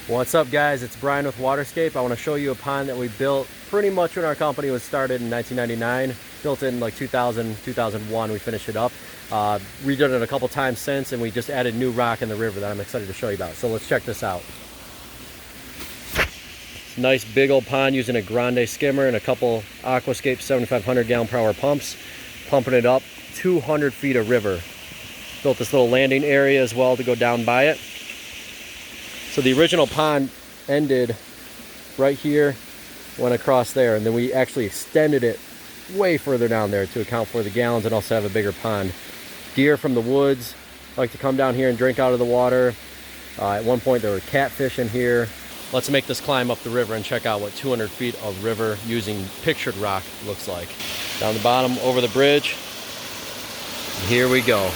What's up, guys? It's Brian with WaterScape. I want to show you a pond that we built pretty much when our company was started in 1999. Built it in like 2000, 2001. We finished it up. Redone it a couple times since, and we just added new rock in the river that I'm excited to show you about. So let's check this out. Nice big old pond using a grande skimmer and a couple Aquascape 7,500 gallon per hour pumps, pumping it up 200 feet of river. Built this little landing area as well to go down by it. So the original pond ended right here, went across there, and then we actually extended it way further down there to account for the gallons and also have a bigger pond. Deer from the woods like to come down here and drink out of the water. At one point there were catfish in here. Let's make this climb up the river and check out what 200 feet of river using pictured rock looks like. Down the bottom, over the bridge. Here we go.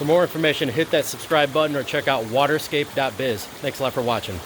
For more information, hit that subscribe button or check out WaterScape.biz. Thanks a lot for watching.